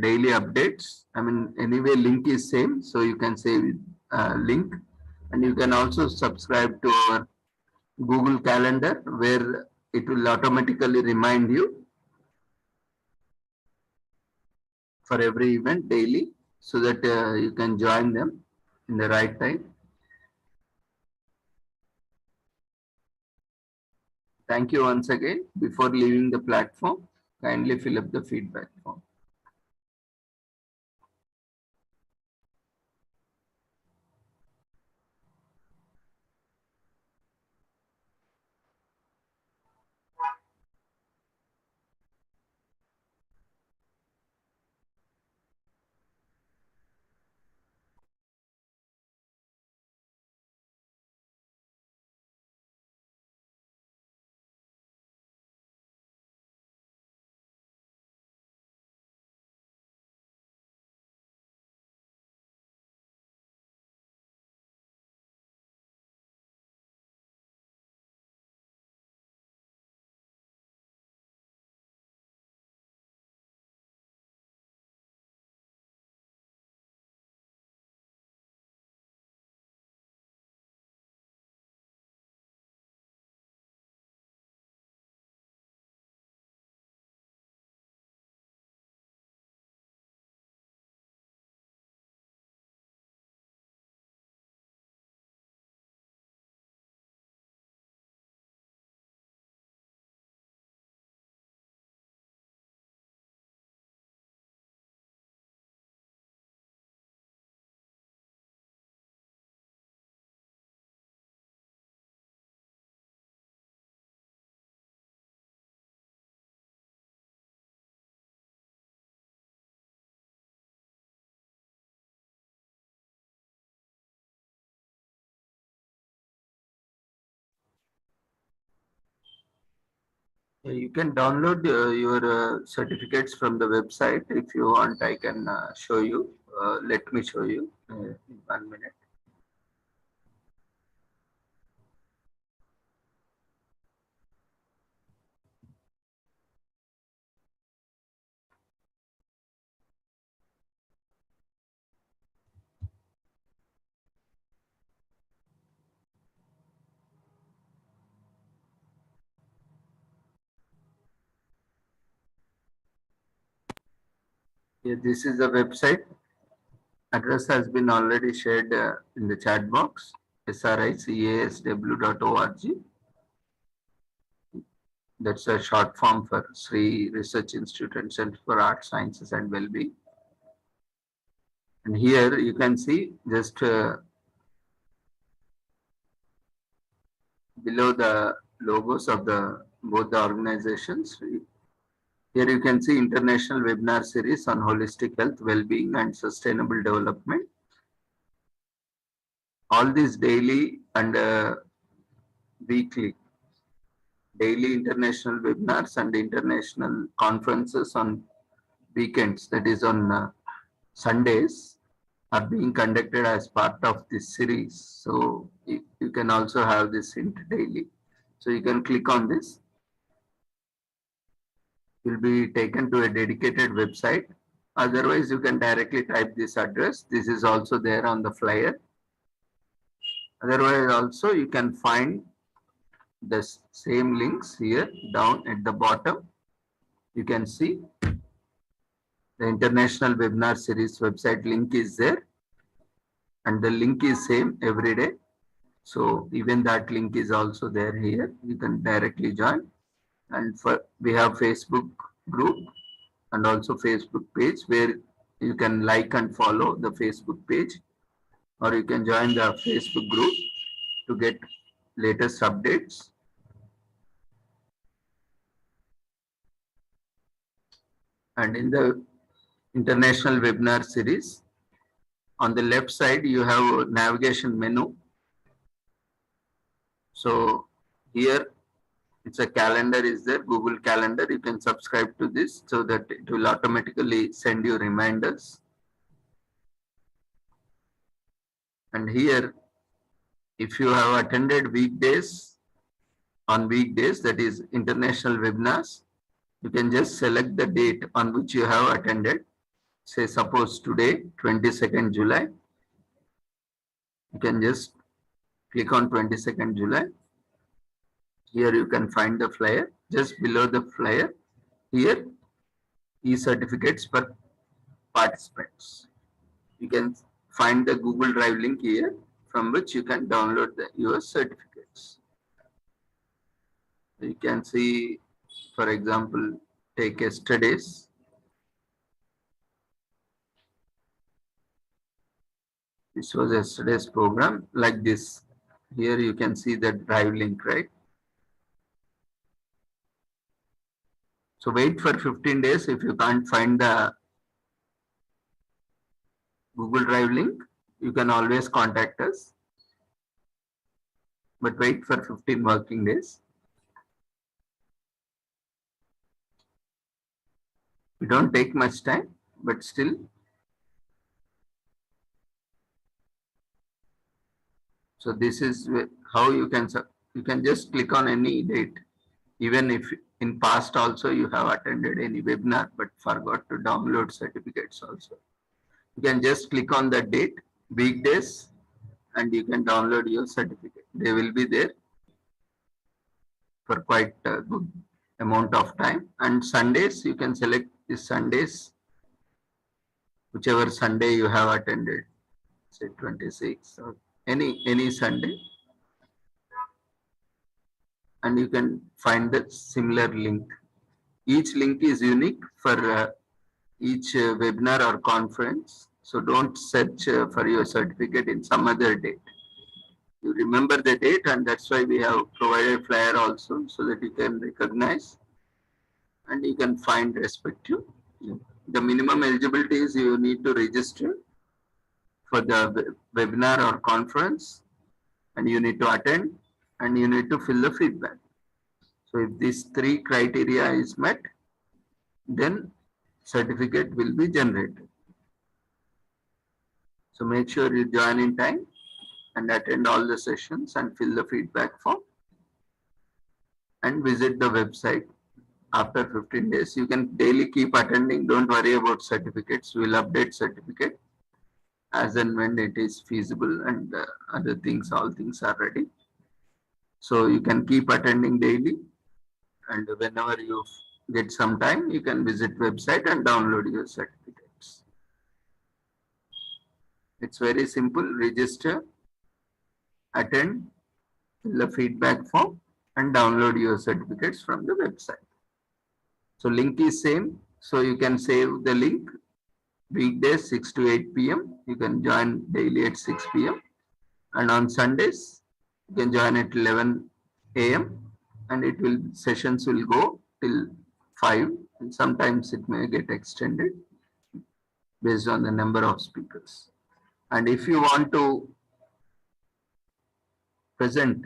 daily updates. I mean, anyway, link is same, so you can save link, and you can also subscribe to our Google Calendar where it will automatically remind you for every event daily, so that you can join them in the right time. Thank you once again. Before leaving the platform, kindly fill up the feedback form. You can download your certificates from the website. If you want, I can show you. Let me show you in 1 minute. Yeah, this is the website. Address has been already shared in the chat box, sricasw.org. That's a short form for Sri Research Institute and Center for Art, Sciences and Wellbeing. And here you can see just below the logos of both the organizations. Here you can see International Webinar Series on Holistic Health, Wellbeing and Sustainable Development. All these daily and weekly, daily international webinars and international conferences on weekends, that is on Sundays, are being conducted as part of this series. So you can also have this daily. So you can click on this. You'll be taken to a dedicated website. Otherwise, you can directly type this address. This is also there on the flyer. Otherwise, also you can find the same links here down at the bottom. You can see the International Webinar Series website link is there, and the link is same every day. So even that link is also there here. You can directly join. And we have Facebook group and also Facebook page where you can like and follow the Facebook page, or you can join the Facebook group to get latest updates. And in the International Webinar Series, on the left side, you have a navigation menu. So here it's a calendar is there, Google Calendar. You can subscribe to this so that it will automatically send you reminders. And here, if you have attended weekdays, that is international webinars, you can just select the date on which you have attended. Say suppose today, 22nd July. You can just click on 22nd July. Here you can find the flyer. Just below the flyer, here, e-certificates for participants. You can find the Google Drive link here from which you can download your certificates. You can see, for example, take yesterday's. This was yesterday's program like this. Here you can see the Drive link, right? So wait for 15 days. If you can't find the Google Drive link, you can always contact us. But wait for 15 working days. We don't take much time, but still. So this is how you can just click on any date. Even if in past also you have attended any webinar but forgot to download certificates also. You can just click on the date, weekdays, and you can download your certificate. They will be there for quite a good amount of time. And Sundays, you can select the Sundays, whichever Sunday you have attended, say 26 or any Sunday. And you can find the similar link. Each link is unique for each webinar or conference. So don't search for your certificate in some other date. You remember the date, and that's why we have provided flyer also, so that you can recognize and you can find respective. The minimum eligibility is you need to register for the webinar or conference, and you need to attend, and you need to fill the feedback. So if these 3 criteria is met, then certificate will be generated. So make sure you join in time and attend all the sessions and fill the feedback form and visit the website. After 15 days, you can daily keep attending. Don't worry about certificates. We'll update certificate as and when it is feasible and other things, all things are ready. So you can keep attending daily, and whenever you get some time, you can visit website and download your certificates. It's very simple. Register, attend, fill the feedback form and download your certificates from the website. So link is same. So you can save the link. Weekdays 6 to 8 p.m. You can join daily at 6 p.m. and on Sundays you can join at 11 a.m. and sessions will go till 5 and sometimes it may get extended based on the number of speakers. And if you want to present,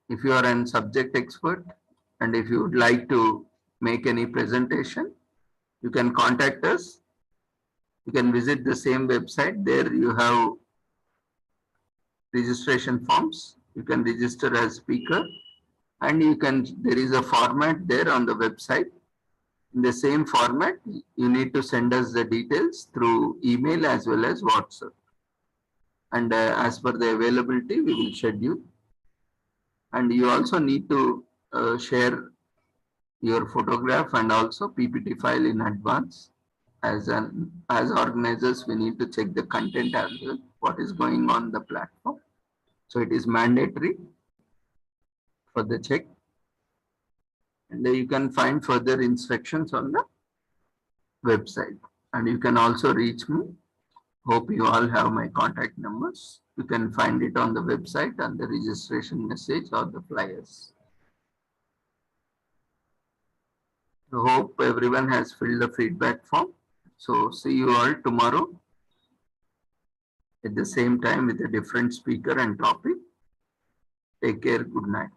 if you are an subject expert and if you would like to make any presentation, you can contact us. You can visit the same website. There you have registration forms. You can register as speaker and there is a format there on the website. In the same format, you need to send us the details through email as well as WhatsApp. And as per the availability, we will schedule. And you also need to share your photograph and also PPT file in advance. As organizers, we need to check the content as well, what is going on the platform. So it is mandatory for the check. And you can find further instructions on the website. And you can also reach me. Hope you all have my contact numbers. You can find it on the website and the registration message or the flyers. I hope everyone has filled the feedback form. So see you all tomorrow at the same time with a different speaker and topic. Take care. Good night.